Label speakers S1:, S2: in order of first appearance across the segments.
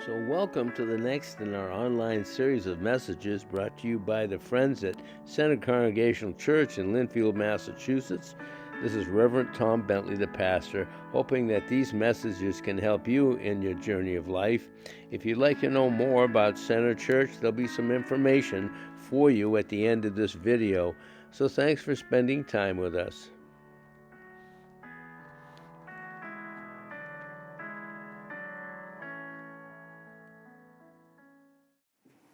S1: So welcome to the next in our online series of messages brought to you by the friends at Center Congregational Church in Lynnfield, Massachusetts. This is Reverend Tom Bentley, the pastor, hoping that these messages can help you in your journey of life. If you'd like to know more about Center Church, there'll be some information for you at the end of this video. So thanks for spending time with us.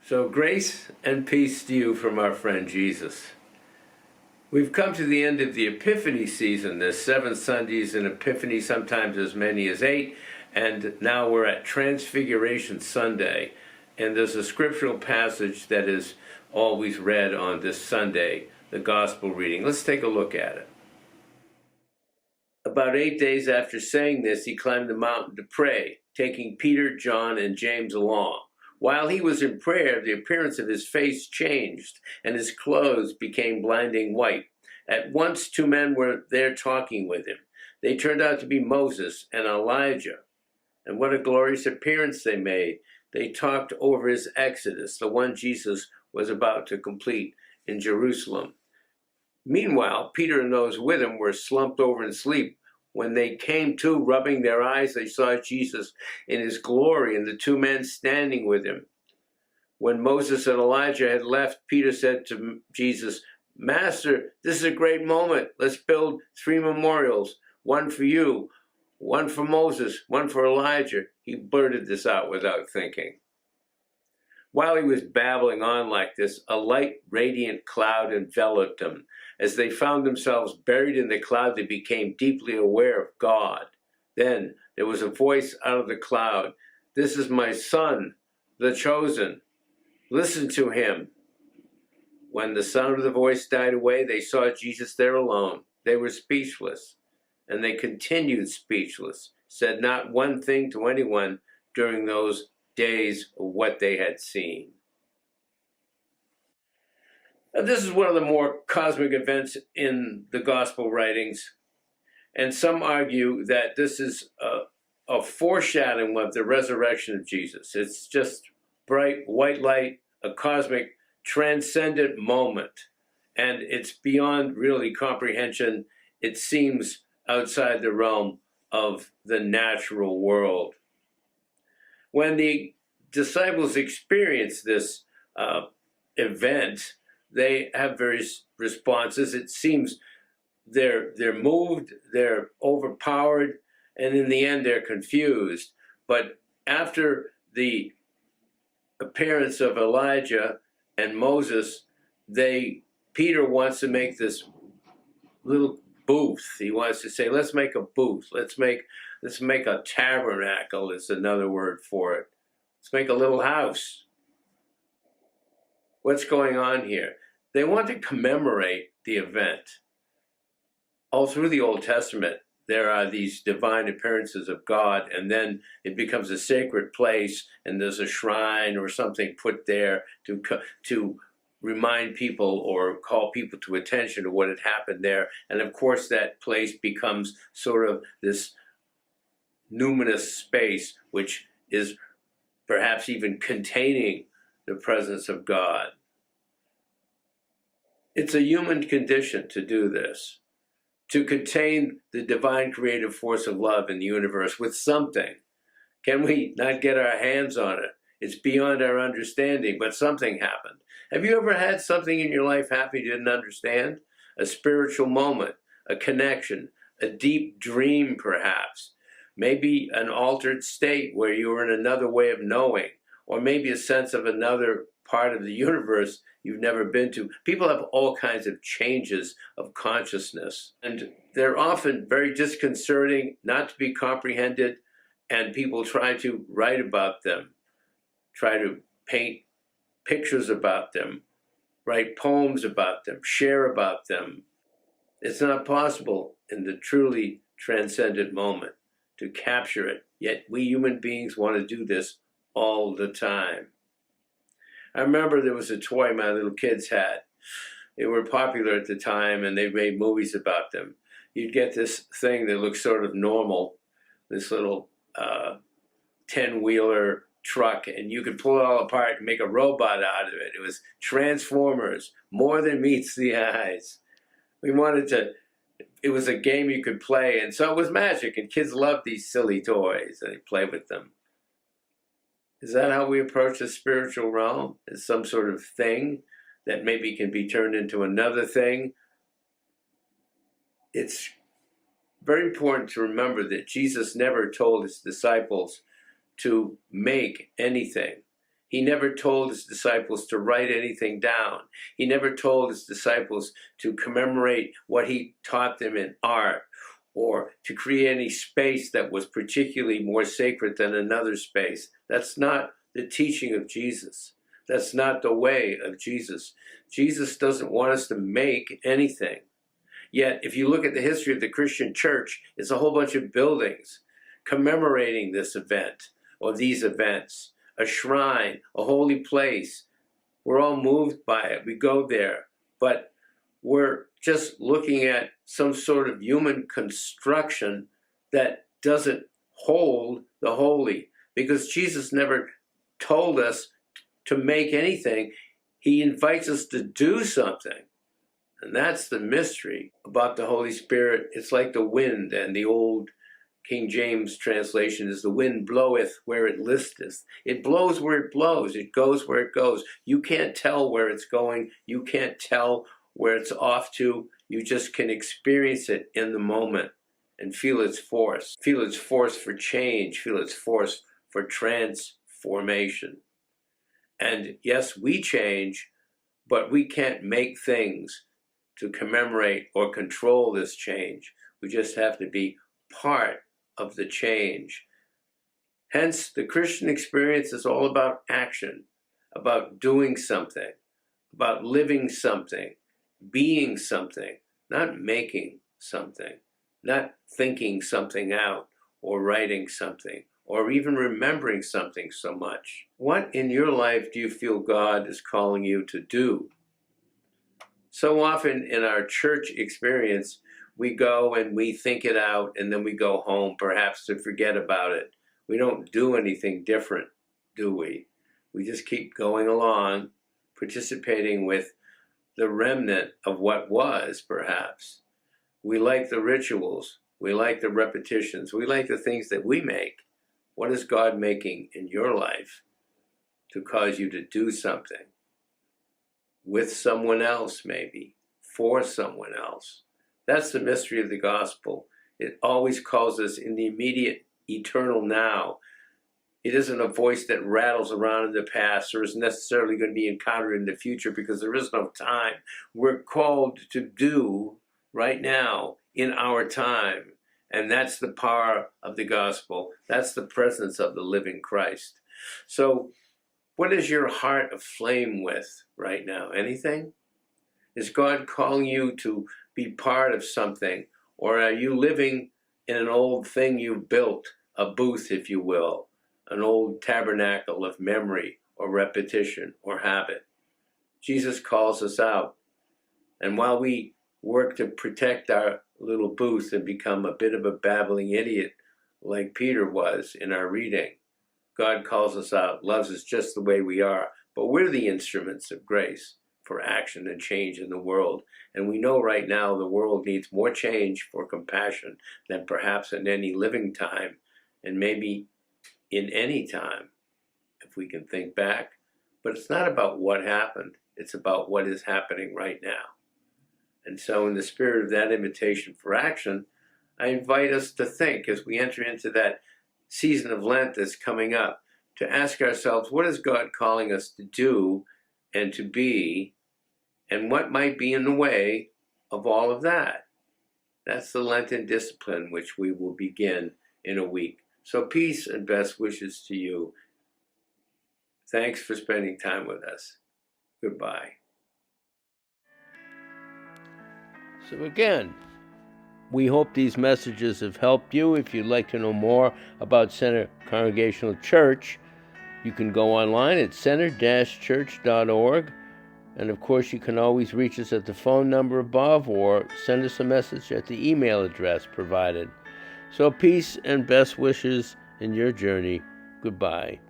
S1: So grace and peace to you from our friend Jesus. We've come to the end of the Epiphany season. There's 7 Sundays in Epiphany, sometimes as many as 8, and now we're at Transfiguration Sunday. And there's a scriptural passage that is always read on this Sunday, the Gospel reading. Let's take a look at it. About 8 days after saying this, he climbed the mountain to pray, taking Peter, John, and James along. While he was in prayer, the appearance of his face changed, and his clothes became blinding white. At once 2 men were there talking with him. They turned out to be Moses and Elijah. And what a glorious appearance they made. They talked over his exodus, the one Jesus was about to complete in Jerusalem. Meanwhile, Peter and those with him were slumped over in sleep. When they came to, rubbing their eyes, they saw Jesus in his glory and the 2 men standing with him. When Moses and Elijah had left, Peter said to Jesus, "Master, this is a great moment. Let's build 3 memorials, one for you, one for Moses, one for Elijah." He blurted this out without thinking. While he was babbling on like this, a light, radiant cloud enveloped them. As they found themselves buried in the cloud, they became deeply aware of God. Then there was a voice out of the cloud, "This is my son, the chosen. Listen to him." When the sound of the voice died away, they saw Jesus there alone. They were speechless, and they continued speechless, said not one thing to anyone during those days of what they had seen. Now, this is one of the more cosmic events in the gospel writings, and some argue that this is a foreshadowing of the resurrection of Jesus. It's just bright white light, a cosmic transcendent moment, and it's beyond really comprehension. It seems outside the realm of the natural world. When the disciples experience this event, they have various responses. It seems they're moved, they're overpowered, and in the end they're confused. But after the appearance of Elijah and Moses, Peter wants to make this little booth. He wants to say, let's make a booth. Let's make a tabernacle is another word for it. Let's make a little house. What's going on here? They want to commemorate the event. All through the Old Testament, there are these divine appearances of God, and then it becomes a sacred place, and there's a shrine or something put there to remind people or call people to attention to what had happened there. And of course, that place becomes sort of this numinous space, which is perhaps even containing the presence of God. It's a human condition to do this, to contain the divine creative force of love in the universe with something. Can we not get our hands on it? It's beyond our understanding, but something happened. Have you ever had something in your life happen you didn't understand? A spiritual moment, a connection, a deep dream perhaps, maybe an altered state where you were in another way of knowing, or maybe a sense of another part of the universe you've never been to. People have all kinds of changes of consciousness, and they're often very disconcerting, not to be comprehended, and people try to write about them, try to paint pictures about them, write poems about them, share about them. It's not possible in the truly transcendent moment to capture it, yet we human beings want to do this all the time. I remember there was a toy my little kids had. They were popular at the time, and they made movies about them. You'd get this thing that looked sort of normal, this little 10-wheeler truck, and you could pull it all apart and make a robot out of it. It was Transformers, more than meets the eyes. We wanted to, it was a game you could play, and so it was magic, and kids loved these silly toys, and they played with them. Is that how we approach the spiritual realm? As some sort of thing that maybe can be turned into another thing? It's very important to remember that Jesus never told his disciples to make anything. He never told his disciples to write anything down. He never told his disciples to commemorate what he taught them in art, or to create any space that was particularly more sacred than another space. That's not the teaching of Jesus. That's not the way of Jesus. Jesus doesn't want us to make anything. Yet, if you look at the history of the Christian church, it's a whole bunch of buildings commemorating this event or these events, a shrine, a holy place. We're all moved by it. We go there, but we're just looking at some sort of human construction that doesn't hold the holy, because Jesus never told us to make anything. He invites us to do something. And that's the mystery about the Holy Spirit. It's like the wind, and the old King James translation is the wind bloweth where it listeth. It blows where it blows. It goes where it goes. You can't tell where it's going. You can't tell where it's off to. You just can experience it in the moment and feel its force. Feel its force for change. Feel its force for transformation. And yes, we change, but we can't make things to commemorate or control this change. We just have to be part of the change. Hence, the Christian experience is all about action, about doing something, about living something, being something, not making something, not thinking something out or writing something or even remembering something so much. What in your life do you feel God is calling you to do? So often in our church experience, we go and we think it out, and then we go home perhaps to forget about it. We don't do anything different, do we? We just keep going along, participating with the remnant of what was, perhaps. We like the rituals. We like the repetitions. We like the things that we make. What is God making in your life to cause you to do something? With someone else, maybe, for someone else. That's the mystery of the gospel. It always calls us in the immediate, eternal now. It isn't a voice that rattles around in the past or is necessarily going to be encountered in the future, because there is no time. We're called to do right now in our time. And that's the power of the gospel. That's the presence of the living Christ. So, what is your heart aflame with right now? Anything? Is God calling you to be part of something? Or are you living in an old thing you built, a booth, if you will, an old tabernacle of memory or repetition or habit? Jesus calls us out. And while we work to protect our little booth and become a bit of a babbling idiot like Peter was in our reading, God calls us out, loves us just the way we are, but we're the instruments of grace for action and change in the world. And we know right now the world needs more change for compassion than perhaps in any living time, and maybe in any time, if we can think back. But it's not about what happened, it's about what is happening right now. And so in the spirit of that invitation for action, I invite us to think, as we enter into that season of Lent that's coming up, to ask ourselves, what is God calling us to do and to be, and what might be in the way of all of that? That's the Lenten discipline, which we will begin in a week. So peace and best wishes to you. Thanks for spending time with us. Goodbye. So again, we hope these messages have helped you. If you'd like to know more about Center Congregational Church, you can go online at center-church.org. And of course, you can always reach us at the phone number above or send us a message at the email address provided. So peace and best wishes in your journey. Goodbye.